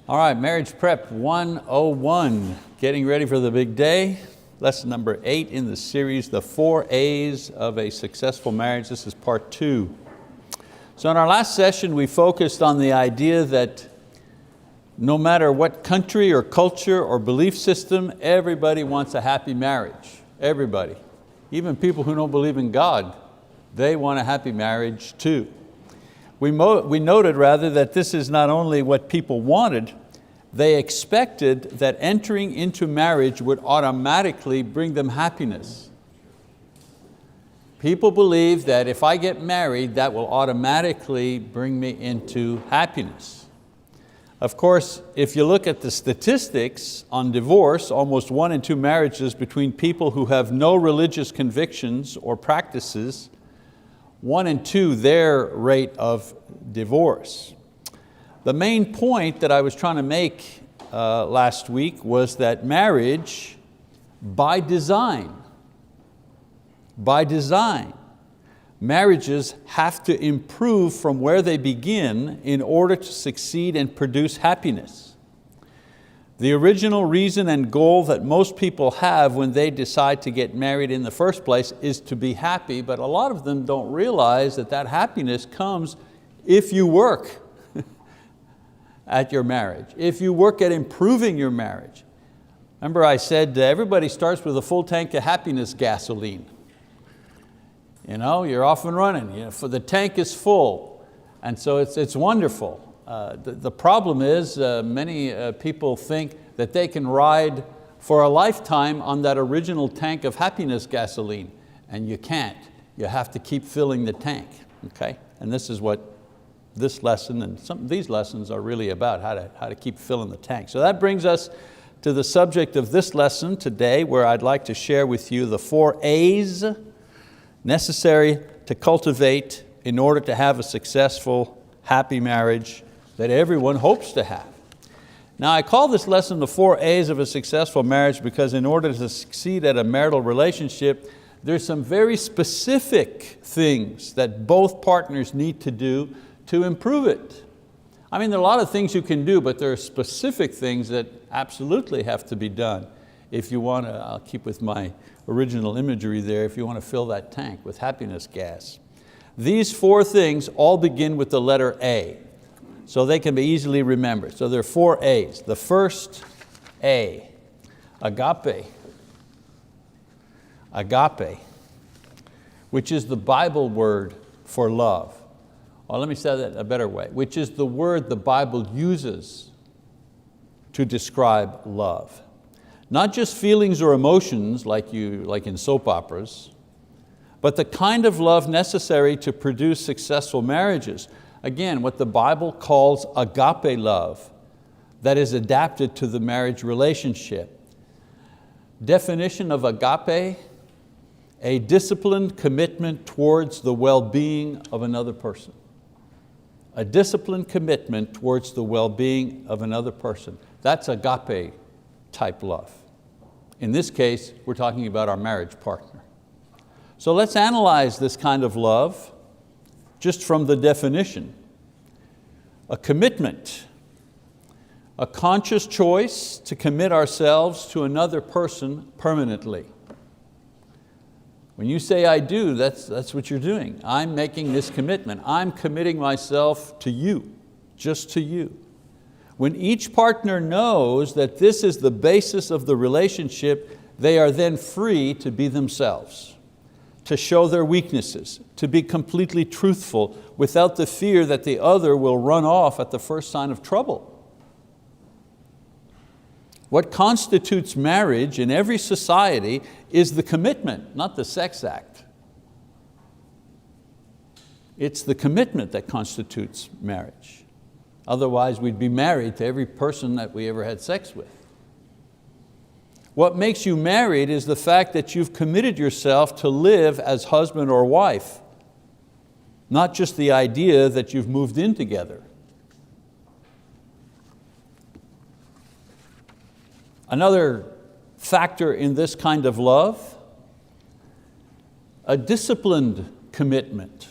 All right, Marriage Prep 101, getting ready for the big day. Lesson number 8 in the series, the 4 A's of a successful marriage. This is part 2. So in our last session, we focused on the idea that no matter what country or culture or belief system, everybody wants a happy marriage. Everybody. Even people who don't believe in God, they want a happy marriage too. We noted rather that this is not only what people wanted, they expected that entering into marriage would automatically bring them happiness. People believe that if I get married, that will automatically bring me into happiness. Of course, if you look at the statistics on divorce, almost 1 in 2 marriages between people who have no religious convictions or practices, 1 in 2 their rate of divorce. The main point that I was trying to make last week was that marriage, by design, marriages have to improve from where they begin in order to succeed and produce happiness. The original reason and goal that most people have when they decide to get married in the first place is to be happy, but a lot of them don't realize that that happiness comes if you work at your marriage, if you work at improving your marriage. Remember I said everybody starts with a full tank of happiness gasoline. You're off and running, for the tank is full, and so it's wonderful. The problem is many people think that they can ride for a lifetime on that original tank of happiness gasoline, and you can't. You have to keep filling the tank, okay? And this is what this lesson and some of these lessons are really about, how to keep filling the tank. So that brings us to the subject of this lesson today, where I'd like to share with you the 4 A's necessary to cultivate in order to have a successful, happy marriage that everyone hopes to have. Now I call this lesson the 4 A's of a successful marriage because in order to succeed at a marital relationship, there's some very specific things that both partners need to do to improve it. I mean, there are a lot of things you can do, but there are specific things that absolutely have to be done if you want to, I'll keep with my original imagery there, if you want to fill that tank with happiness gas. These 4 things all begin with the letter A, so they can be easily remembered. So there are 4 A's. The first A, agape. Agape, which is the Bible word for love. Or let me say that a better way, which is the word the Bible uses to describe love. Not just feelings or emotions like in soap operas, but the kind of love necessary to produce successful marriages. Again, what the Bible calls agape love that is adapted to the marriage relationship. Definition of agape: a disciplined commitment towards the well-being of another person. A disciplined commitment towards the well-being of another person. That's agape type love. In this case, we're talking about our marriage partner. So let's analyze this kind of love just from the definition. A commitment, a conscious choice to commit ourselves to another person permanently. When you say I do, that's what you're doing. I'm making this commitment. I'm committing myself to you, just to you. When each partner knows that this is the basis of the relationship, they are then free to be themselves, to show their weaknesses, to be completely truthful without the fear that the other will run off at the first sign of trouble. What constitutes marriage in every society is the commitment, not the sex act. It's the commitment that constitutes marriage. Otherwise, we'd be married to every person that we ever had sex with. What makes you married is the fact that you've committed yourself to live as husband or wife, not just the idea that you've moved in together. Another factor in this kind of love, a disciplined commitment.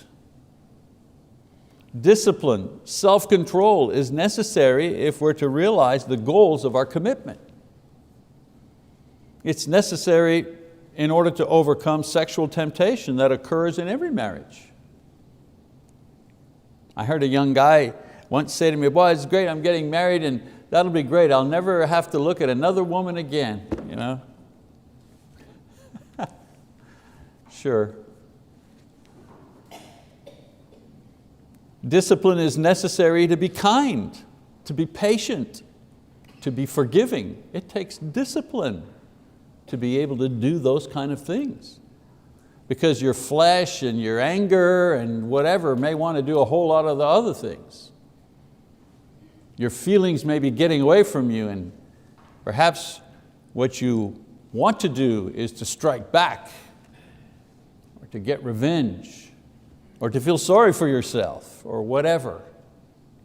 discipline, self-control is necessary if we're to realize the goals of our commitment. It's necessary in order to overcome sexual temptation that occurs in every marriage. I heard a young guy once say to me, boy, it's great, I'm getting married and that'll be great. I'll never have to look at another woman again. You know? Sure. Discipline is necessary to be kind, to be patient, to be forgiving. It takes discipline to be able to do those kind of things. Because your flesh and your anger and whatever may want to do a whole lot of the other things. Your feelings may be getting away from you, and perhaps what you want to do is to strike back, or to get revenge, or to feel sorry for yourself, or whatever,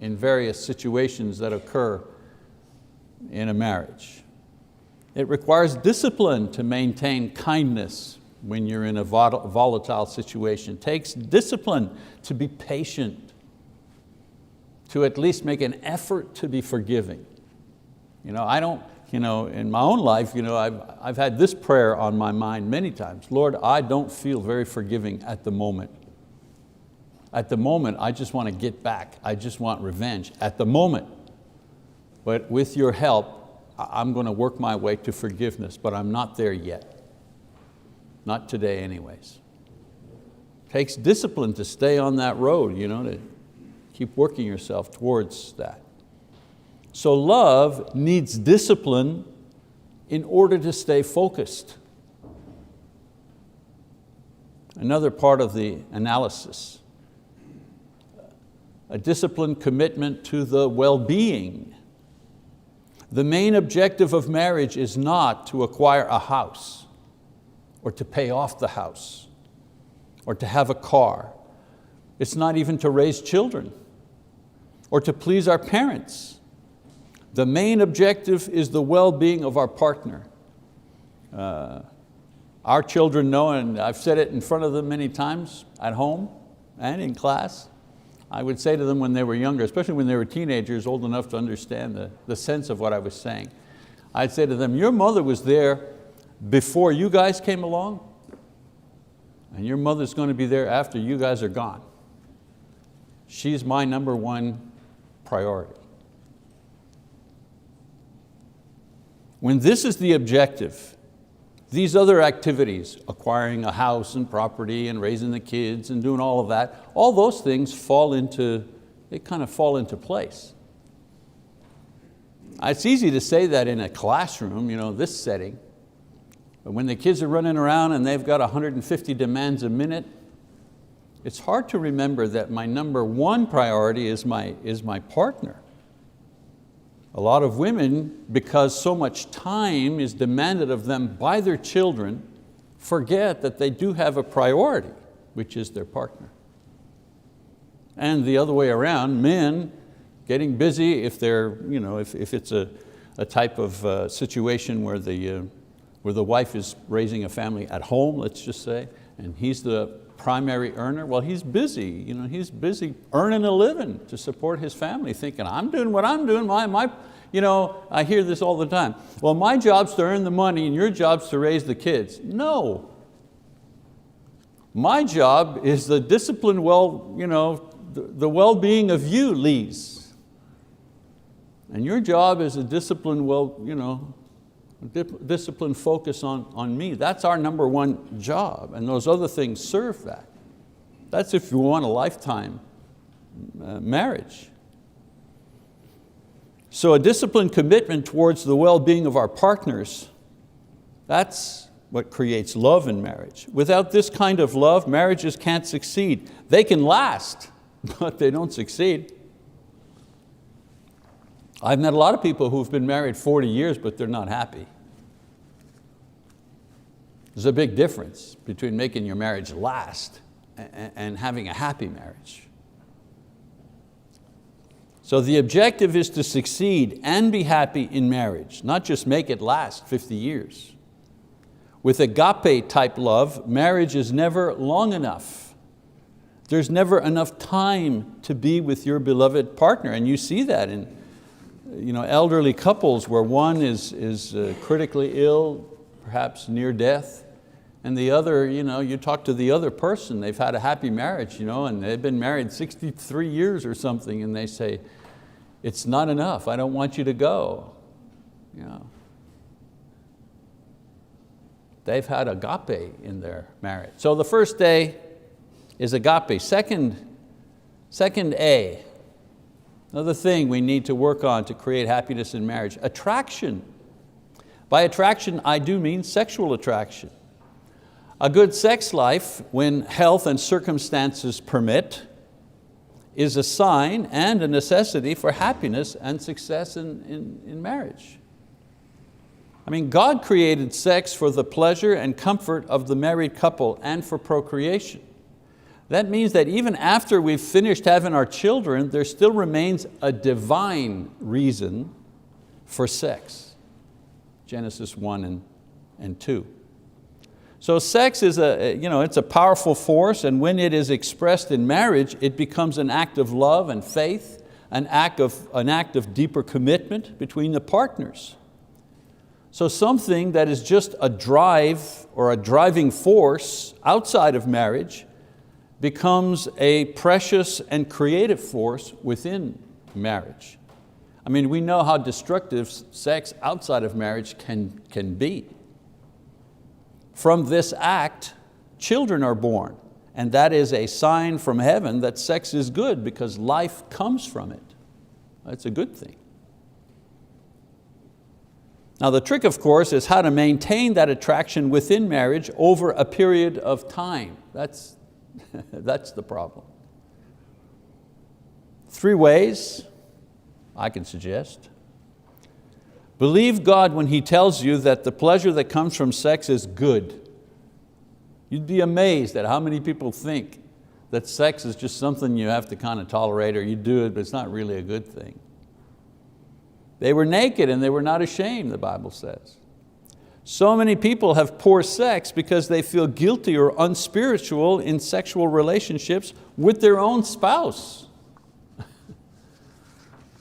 in various situations that occur in a marriage. It requires discipline to maintain kindness when you're in a volatile situation. It takes discipline to be patient, to at least make an effort to be forgiving. In my own life, I've had this prayer on my mind many times. Lord, I don't feel very forgiving at the moment. At the moment, I just want to get back. I just want revenge at the moment. But with your help, I'm going to work my way to forgiveness, but I'm not there yet. Not today anyways. It takes discipline to stay on that road, to keep working yourself towards that. So love needs discipline in order to stay focused. Another part of the analysis, a disciplined commitment to the well-being. The main objective of marriage is not to acquire a house, or to pay off the house, or to have a car. It's not even to raise children, or to please our parents. The main objective is the well-being of our partner. Our children know, and I've said it in front of them many times, at home and in class, I would say to them when they were younger, especially when they were teenagers, old enough to understand the sense of what I was saying. I'd say to them, your mother was there before you guys came along, and your mother's going to be there after you guys are gone. She's my number one priority. When this is the objective, these other activities, acquiring a house and property and raising the kids and doing all of that, all those things kind of fall into place. It's easy to say that in a classroom, this setting, but when the kids are running around and they've got 150 demands a minute, it's hard to remember that my number one priority is my partner. A lot of women, because so much time is demanded of them by their children, forget that they do have a priority, which is their partner. And the other way around, men getting busy if it's a type of situation where the wife is raising a family at home, let's just say, and he's the primary earner, well, he's busy. He's busy earning a living to support his family, thinking, I'm doing what I'm doing. I hear this all the time. Well, my job's to earn the money and your job's to raise the kids. No. My job is the disciplined, the well-being of you, Lise. And your job is a disciplined, disciplined focus on me. That's our number one job, and those other things serve that. That's if you want a lifetime marriage. So a disciplined commitment towards the well-being of our partners, that's what creates love in marriage. Without this kind of love, marriages can't succeed. They can last, but they don't succeed. I've met a lot of people who've been married 40 years, but they're not happy. There's a big difference between making your marriage last and having a happy marriage. So the objective is to succeed and be happy in marriage, not just make it last 50 years. With agape type love, marriage is never long enough. There's never enough time to be with your beloved partner, and you see that in elderly couples where one is critically ill, perhaps near death, and the other, you talk to the other person, they've had a happy marriage, and they've been married 63 years or something, and they say, it's not enough, I don't want you to go. They've had agape in their marriage. So the first A is agape. Second A, another thing we need to work on to create happiness in marriage, attraction. By attraction, I do mean sexual attraction. A good sex life, when health and circumstances permit, is a sign and a necessity for happiness and success in marriage. God created sex for the pleasure and comfort of the married couple and for procreation. That means that even after we've finished having our children, there still remains a divine reason for sex. Genesis 1 and 2. So sex is it's a powerful force, and when it is expressed in marriage, it becomes an act of love and faith, an act of deeper commitment between the partners. So something that is just a drive or a driving force outside of marriage becomes a precious and creative force within marriage. We know how destructive sex outside of marriage can be. From this act, children are born, and that is a sign from heaven that sex is good because life comes from it. That's a good thing. Now the trick, of course, is how to maintain that attraction within marriage over a period of time. That's the problem. 3 ways I can suggest. Believe God when He tells you that the pleasure that comes from sex is good. You'd be amazed at how many people think that sex is just something you have to kind of tolerate, or you do it, but it's not really a good thing. They were naked and they were not ashamed, the Bible says. So many people have poor sex because they feel guilty or unspiritual in sexual relationships with their own spouse.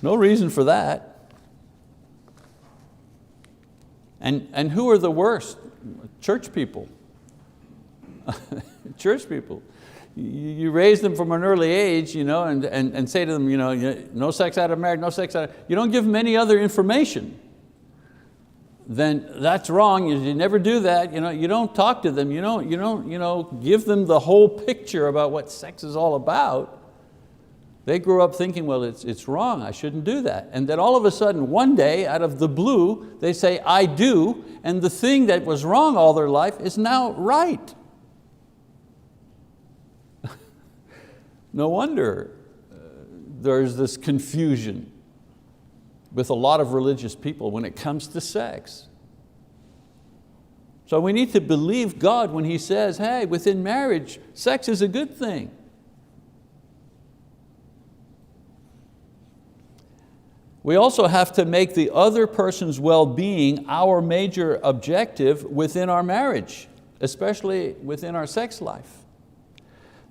No reason for that. And who are the worst? Church people. Church people. You raise them from an early age, and say to them, no sex out of marriage, no sex out of... You don't give them any other information. Then that's wrong. You never do that. You don't talk to them. You don't give them the whole picture about what sex is all about. They grew up thinking, well, it's wrong, I shouldn't do that. And then all of a sudden, one day, out of the blue, they say, I do, and the thing that was wrong all their life is now right. No wonder there's this confusion with a lot of religious people when it comes to sex. So we need to believe God when He says, hey, within marriage, sex is a good thing. We also have to make the other person's well-being our major objective within our marriage, especially within our sex life.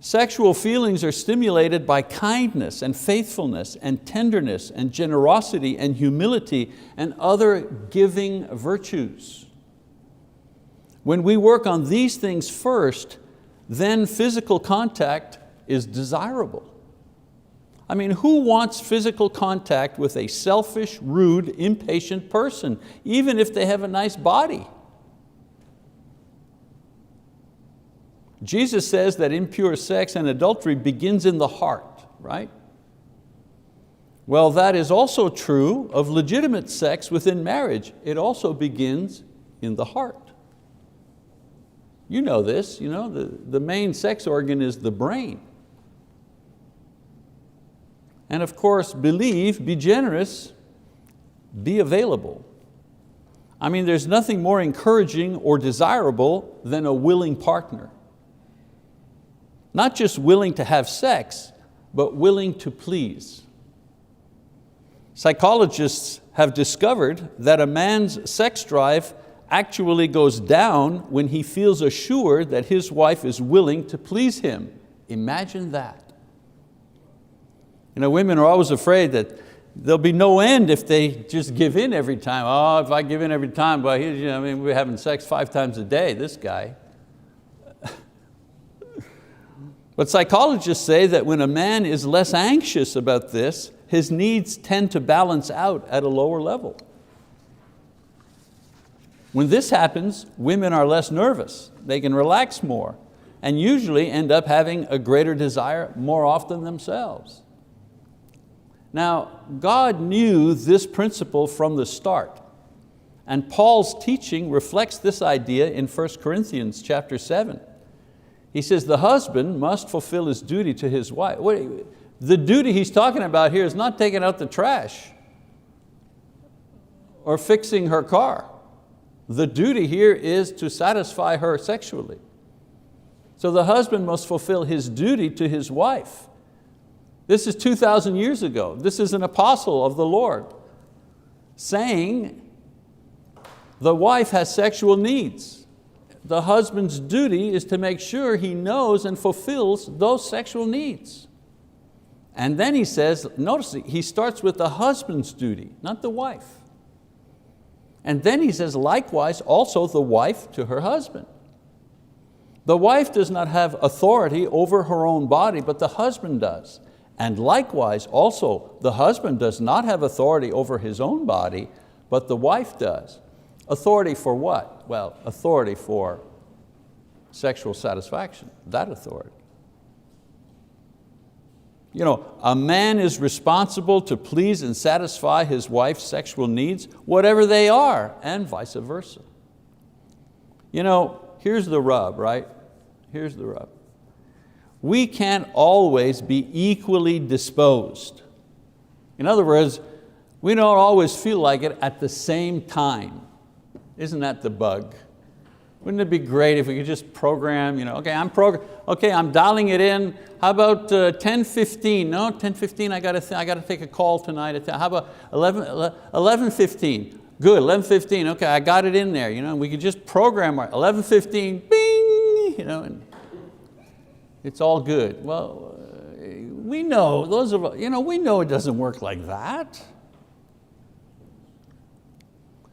Sexual feelings are stimulated by kindness and faithfulness and tenderness and generosity and humility and other giving virtues. When we work on these things first, then physical contact is desirable. Who wants physical contact with a selfish, rude, impatient person, even if they have a nice body? Jesus says that impure sex and adultery begins in the heart, right? Well, that is also true of legitimate sex within marriage. It also begins in the heart. You know this, the main sex organ is the brain. And of course, believe, be generous, be available. There's nothing more encouraging or desirable than a willing partner. Not just willing to have sex, but willing to please. Psychologists have discovered that a man's sex drive actually goes down when he feels assured that his wife is willing to please him Imagine that. Women are always afraid that there'll be no end if they just give in every time. Oh, if I give in every time, well, we're having sex 5 times a day, this guy. But psychologists say that when a man is less anxious about this, his needs tend to balance out at a lower level. When this happens, women are less nervous. They can relax more and usually end up having a greater desire more often themselves. Now, God knew this principle from the start, and Paul's teaching reflects this idea in 1 Corinthians chapter 7. He says the husband must fulfill his duty to his wife. The duty he's talking about here is not taking out the trash or fixing her car. The duty here is to satisfy her sexually. So the husband must fulfill his duty to his wife. This is 2,000 years ago. This is an apostle of the Lord saying the wife has sexual needs. The husband's duty is to make sure he knows and fulfills those sexual needs. And then he says, notice he starts with the husband's duty, not the wife. And then he says, likewise, also the wife to her husband. The wife does not have authority over her own body, but the husband does. And likewise, also, the husband does not have authority over his own body, but the wife does. Authority for what? Well, authority for sexual satisfaction, that authority. A man is responsible to please and satisfy his wife's sexual needs, whatever they are, and vice versa. Here's the rub, right? Here's the rub. We can't always be equally disposed. In other words, we don't always feel like it at the same time. Isn't that the bug? Wouldn't it be great if we could just program, okay, I'm dialing it in. How about 10:15? No, 10:15, I got to take a call tonight. How about 11:15? Good, 11:15, okay, I got it in there. We could just program our 11:15, bing, and it's all good. Well, we know, we know it doesn't work like that.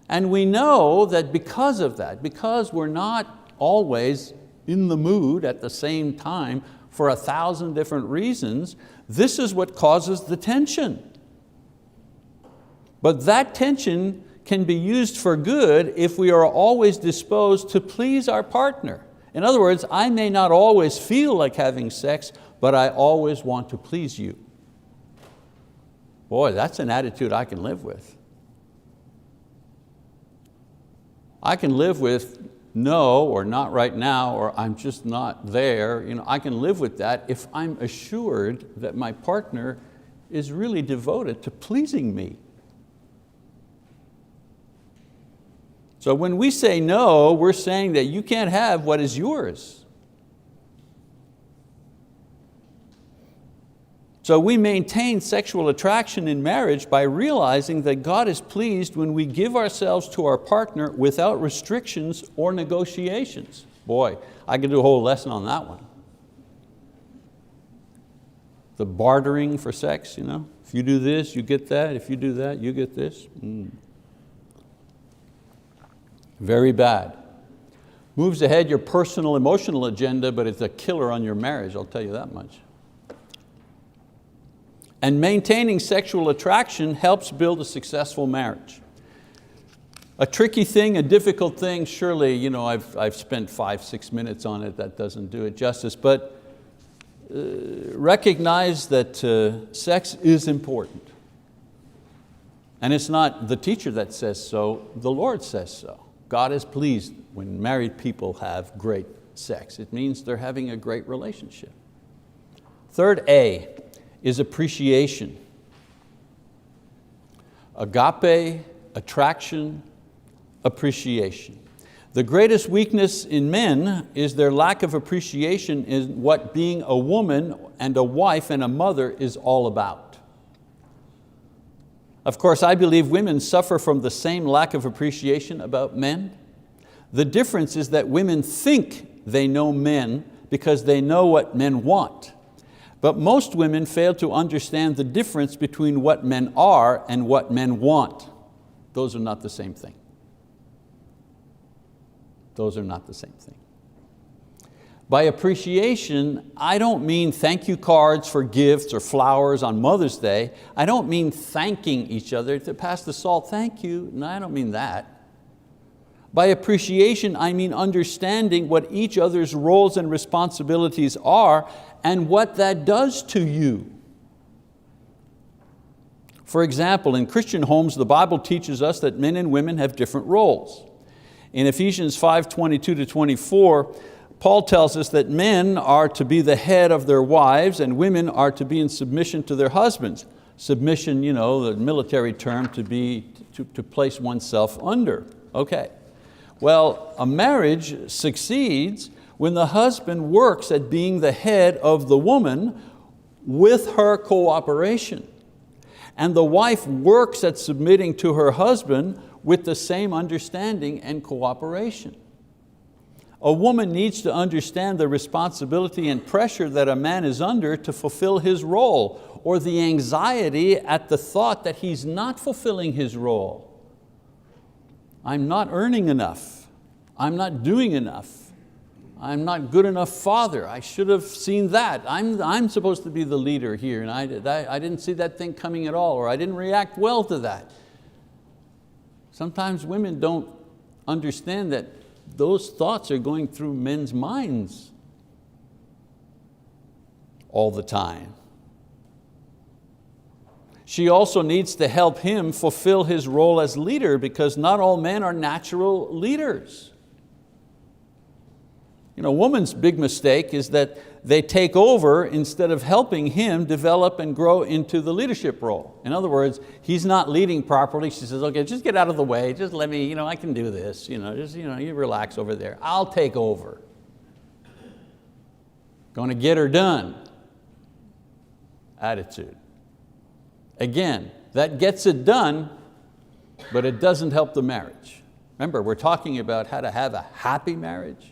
And we know that because of that, because we're not always in the mood at the same time for 1,000 different reasons, this is what causes the tension. But that tension can be used for good if we are always disposed to please our partner. In other words, I may not always feel like having sex, but I always want to please you. Boy, that's an attitude I can live with. I can live with no, or not right now, or I'm just not there. I can live with that if I'm assured that my partner is really devoted to pleasing me. So when we say no, we're saying that you can't have what is yours. So we maintain sexual attraction in marriage by realizing that God is pleased when we give ourselves to our partner without restrictions or negotiations. Boy, I could do a whole lesson on that one. The bartering for sex, if you do this, you get that. If you do that, you get this. Very bad. Moves ahead your personal emotional agenda, but it's a killer on your marriage, I'll tell you that much. And maintaining sexual attraction helps build a successful marriage. A tricky thing, a difficult thing, surely I've spent 5-6 minutes on it, that doesn't do it justice, but recognize that sex is important. And it's not the teacher that says so, the Lord says so. God is pleased when married people have great sex. It means they're having a great relationship. Third A is appreciation. Agape, attraction, appreciation. The greatest weakness in men is their lack of appreciation in what being a woman and a wife and a mother is all about. Of course, I believe women suffer from the same lack of appreciation about men. The difference is that women think they know men because they know what men want. But most women fail to understand the difference between what men are and what men want. Those are not the same thing. Those are not the same thing. By appreciation, I don't mean thank you cards for gifts or flowers on Mother's Day. I don't mean thanking each other to pass the salt, thank you. No, I don't mean that. By appreciation, I mean understanding what each other's roles and responsibilities are and what that does to you. For example, in Christian homes, the Bible teaches us that men and women have different roles. In Ephesians 5:22-24, Paul tells us that men are to be the head of their wives and women are to be in submission to their husbands. Submission, the military term, to place oneself under. Okay. Well, a marriage succeeds when the husband works at being the head of the woman with her cooperation. And the wife works at submitting to her husband with the same understanding and cooperation. A woman needs to understand the responsibility and pressure that a man is under to fulfill his role, or the anxiety at the thought that he's not fulfilling his role. I'm not earning enough. I'm not doing enough. I'm not good enough father. I should have seen that. I'm supposed to be the leader here and I didn't see that thing coming at all, or I didn't react well to that. Sometimes women don't understand that those thoughts are going through men's minds all the time. She also needs to help him fulfill his role as leader, because not all men are natural leaders. A woman's big mistake is that they take over instead of helping him develop and grow into the leadership role. In other words, he's not leading properly. She says, okay, just get out of the way. Just let me, I can do this. You relax over there. I'll take over. Going to get her done. Attitude. Again, that gets it done, but it doesn't help the marriage. Remember, we're talking about how to have a happy marriage.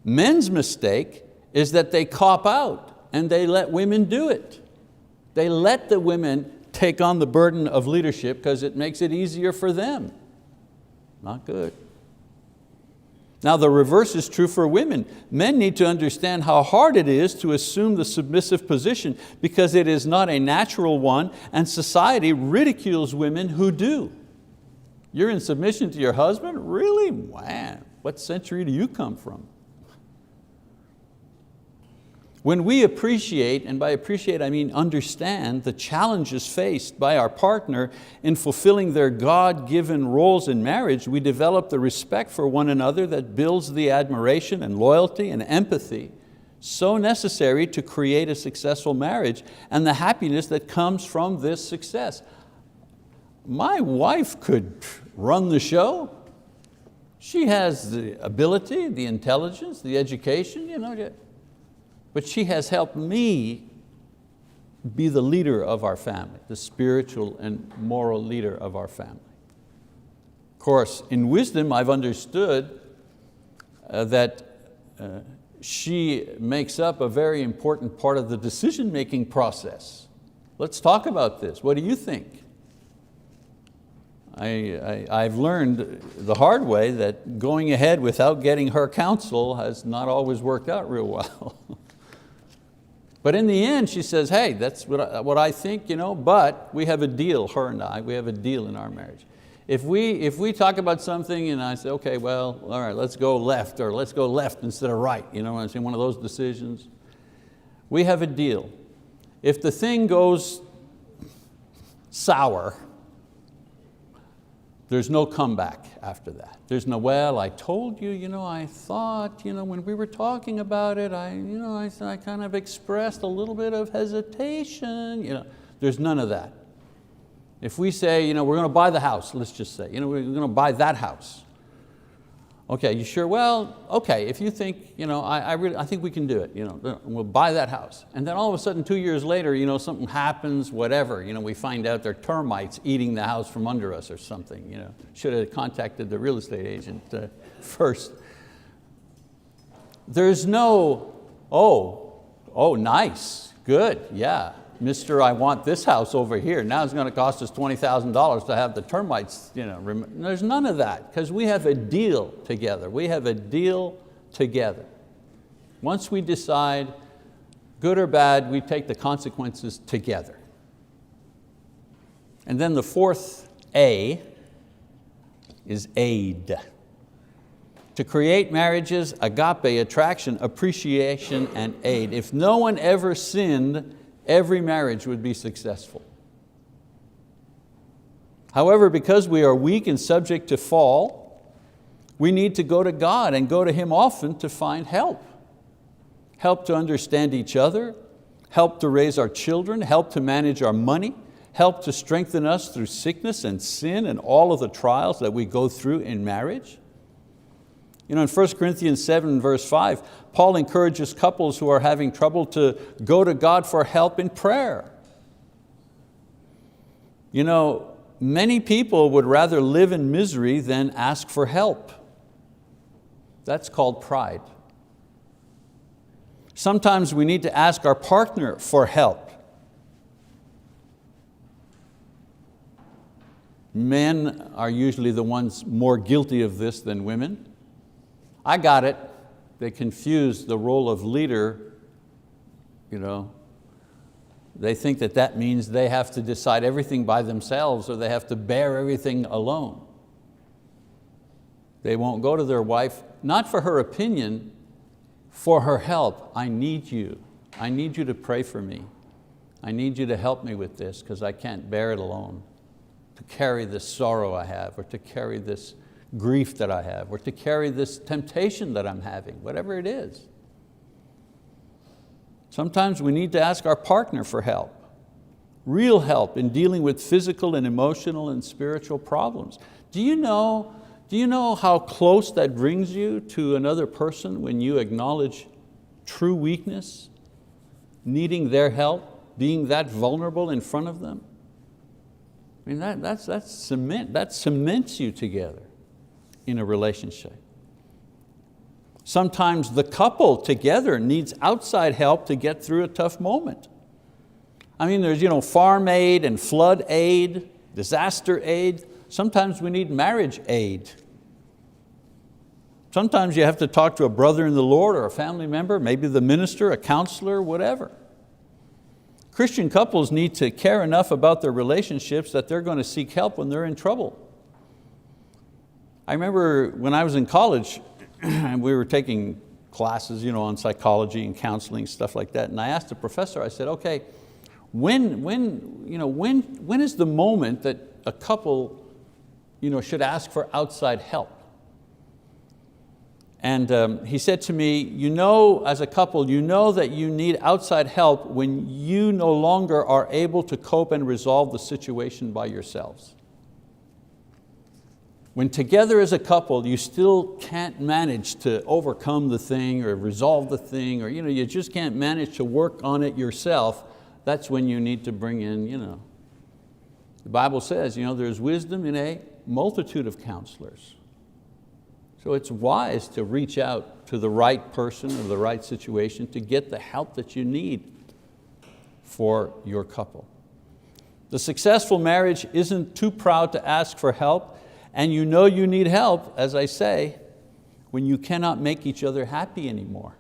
Men's mistake is that they cop out and they let women do it. They let the women take on the burden of leadership because it makes it easier for them. Not good. Now the reverse is true for women. Men need to understand how hard it is to assume the submissive position, because it is not a natural one, and society ridicules women who do. You're in submission to your husband? Really? Man, what century do you come from? When we appreciate, and by appreciate I mean understand, the challenges faced by our partner in fulfilling their God-given roles in marriage, we develop the respect for one another that builds the admiration and loyalty and empathy so necessary to create a successful marriage and the happiness that comes from this success. My wife could run the show. She has the ability, the intelligence, the education, but she has helped me be the leader of our family, the spiritual and moral leader of our family. Of course, in wisdom, I've understood that she makes up a very important part of the decision-making process. Let's talk about this. What do you think? I've learned the hard way that going ahead without getting her counsel has not always worked out real well. But in the end, she says, hey, that's what I think, but we have a deal, her and I, we have a deal in our marriage. If we talk about something and I say, okay, well, all right, let's go left, or let's go left instead of right, I'm saying, one of those decisions, we have a deal. If the thing goes sour, there's no comeback after that. There's no, well, I told you, I thought, when we were talking about it, I kind of expressed a little bit of hesitation. There's none of that. If we say, we're going to buy the house, let's just say, we're going to buy that house. Okay, you sure? Well, okay, if you think, I think we can do it, we'll buy that house. And then all of a sudden, 2 years later, something happens, whatever, we find out there are termites eating the house from under us or something, should have contacted the real estate agent first. There's no, nice, good, yeah. Mr. I want this house over here. Now it's going to cost us $20,000 to have the termites. There's none of that, because we have a deal together. We have a deal together. Once we decide, good or bad, we take the consequences together. And then the fourth A is aid. To create marriages, agape, attraction, appreciation, and aid. If no one ever sinned, every marriage would be successful. However, because we are weak and subject to fall, we need to go to God and go to Him often to find help. Help to understand each other, help to raise our children, help to manage our money, help to strengthen us through sickness and sin and all of the trials that we go through in marriage. In 1 Corinthians 7 verse 5, Paul encourages couples who are having trouble to go to God for help in prayer. Many people would rather live in misery than ask for help. That's called pride. Sometimes we need to ask our partner for help. Men are usually the ones more guilty of this than women. I got it. They confuse the role of leader. They think that means they have to decide everything by themselves, or they have to bear everything alone. They won't go to their wife, not for her opinion, for her help. I need you. I need you to pray for me. I need you to help me with this, because I can't bear it alone. To carry this sorrow I have, or to carry this grief that I have, or to carry this temptation that I'm having, whatever it is. Sometimes we need to ask our partner for help, real help in dealing with physical and emotional and spiritual problems. Do you know how close that brings you to another person when you acknowledge true weakness, needing their help, being that vulnerable in front of them? That cements you together in a relationship. Sometimes the couple together needs outside help to get through a tough moment. There's farm aid and flood aid, disaster aid. Sometimes we need marriage aid. Sometimes you have to talk to a brother in the Lord or a family member, maybe the minister, a counselor, whatever. Christian couples need to care enough about their relationships that they're going to seek help when they're in trouble. I remember when I was in college, and we were taking classes on psychology and counseling, stuff like that, and I asked the professor, I said, okay, when is the moment that a couple should ask for outside help? And he said to me, as a couple, that you need outside help when you no longer are able to cope and resolve the situation by yourselves. When together as a couple, you still can't manage to overcome the thing or resolve the thing, or you just can't manage to work on it yourself, that's when you need to bring in, the Bible says, there's wisdom in a multitude of counselors. So it's wise to reach out to the right person or the right situation to get the help that you need for your couple. The successful marriage isn't too proud to ask for help, and you need help, as I say, when you cannot make each other happy anymore.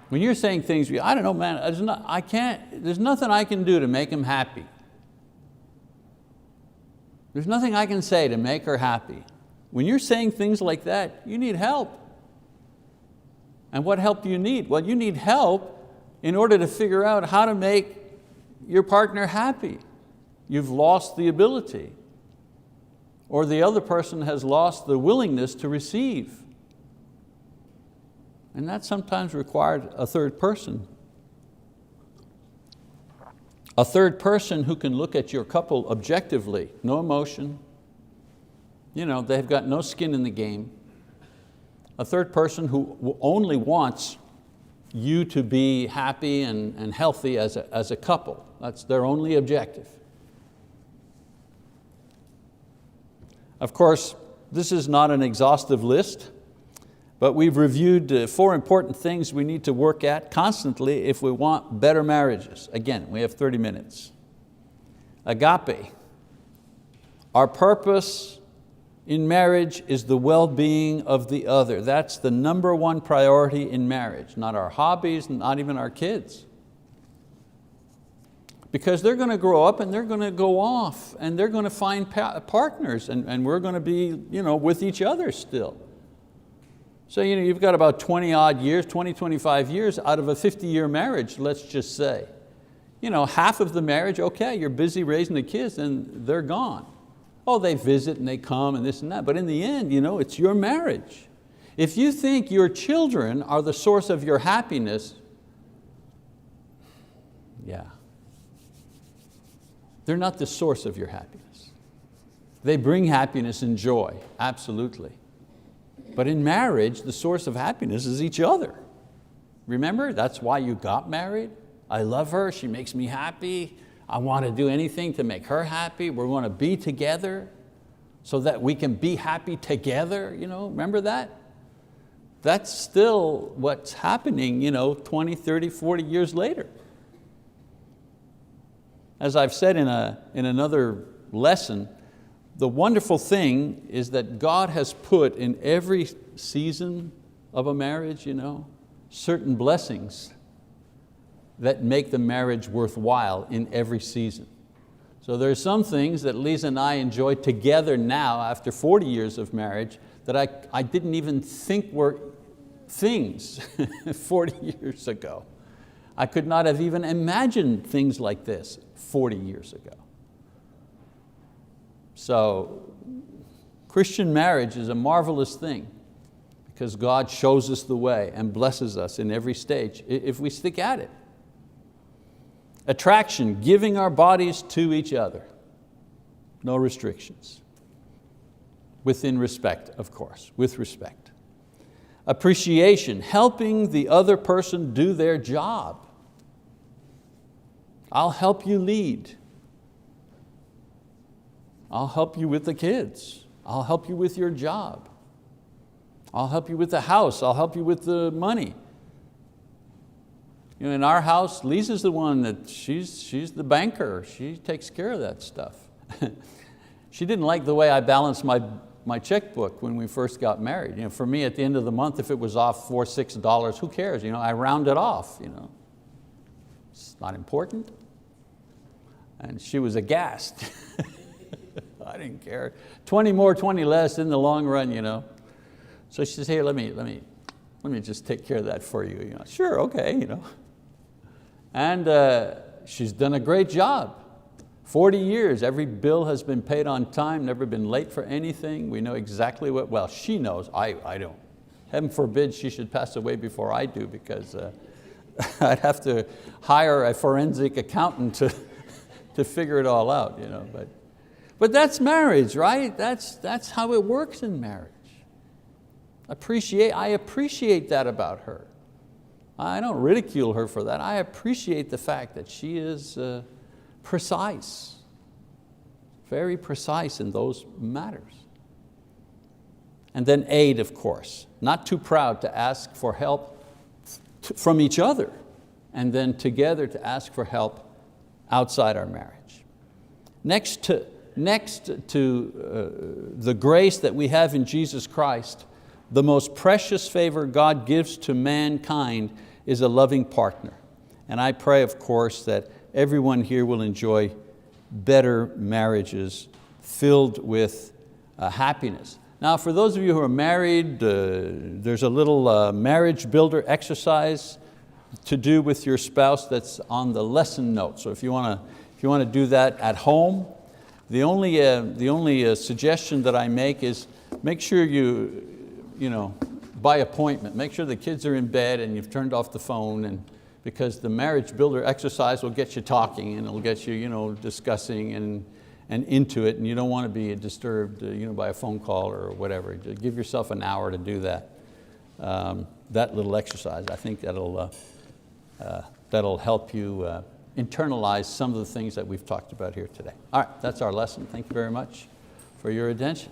When you're saying things, I don't know, man, there's nothing I can do to make him happy. There's nothing I can say to make her happy. When you're saying things like that, you need help. And what help do you need? Well, you need help in order to figure out how to make your partner happy. You've lost the ability, or the other person has lost the willingness to receive. And that sometimes required a third person. A third person who can look at your couple objectively, no emotion. They've got no skin in the game. A third person who only wants you to be happy and healthy as a couple. That's their only objective. Of course, this is not an exhaustive list, But we've reviewed 4 important things we need to work at constantly if we want better marriages. Again, we have 30 minutes. Agape. Our purpose in marriage is the well-being of the other. That's the number 1 priority in marriage, not our hobbies, not even our kids. Because they're going to grow up and they're going to go off and they're going to find partners and we're going to be with each other still. So you've got about 20 odd years, 20, 25 years out of a 50-year marriage, let's just say. Half of the marriage, okay, you're busy raising the kids and they're gone. Oh, they visit and they come and this and that, but in the end, it's your marriage. If you think your children are the source of your happiness, yeah. They're not the source of your happiness. They bring happiness and joy, absolutely. But in marriage, the source of happiness is each other. Remember, that's why you got married. I love her, she makes me happy. I want to do anything to make her happy. We're going to be together so that we can be happy together. Remember that? That's still what's happening 20, 30, 40 years later. As I've said in another lesson, the wonderful thing is that God has put in every season of a marriage, certain blessings that make the marriage worthwhile in every season. So there's some things that Lisa and I enjoy together now after 40 years of marriage that I didn't even think were things 40 years ago. I could not have even imagined things like this 40 years ago. So Christian marriage is a marvelous thing because God shows us the way and blesses us in every stage if we stick at it. Attraction, giving our bodies to each other. No restrictions. Within respect, of course, with respect. Appreciation, helping the other person do their job. I'll help you lead. I'll help you with the kids. I'll help you with your job. I'll help you with the house. I'll help you with the money. In our house, Lisa's the one that she's the banker. She takes care of that stuff. She didn't like the way I balanced my checkbook when we first got married. For me, at the end of the month, if it was off $4, $6, who cares? I round it off. It's not important. And she was aghast. I didn't care. 20 more, 20 less in the long run. So she says, "Hey, let me just take care of that for you." Sure, okay. And she's done a great job. 40 years, every bill has been paid on time, never been late for anything. We know exactly well, she knows, I don't. Heaven forbid she should pass away before I do, because I'd have to hire a forensic accountant to figure it all out. But that's marriage, right? That's how it works in marriage. I appreciate that about her. I don't ridicule her for that. I appreciate the fact that she is precise, very precise in those matters. And then aid, of course. Not too proud to ask for help from each other, and then together to ask for help outside our marriage. Next to the grace that we have in Jesus Christ, the most precious favor God gives to mankind is a loving partner. And I pray, of course, that everyone here will enjoy better marriages filled with happiness. Now, for those of you who are married, there's a little marriage builder exercise to do with your spouse that's on the lesson note. So if you want to do that at home, the only suggestion that I make is make sure by appointment, make sure the kids are in bed and you've turned off the phone, because the marriage builder exercise will get you talking and it'll get you discussing and into it, and you don't want to be disturbed by a phone call or whatever. Just give yourself an hour to do that. That little exercise, I think that'll help you internalize some of the things that we've talked about here today. All right, that's our lesson. Thank you very much for your attention.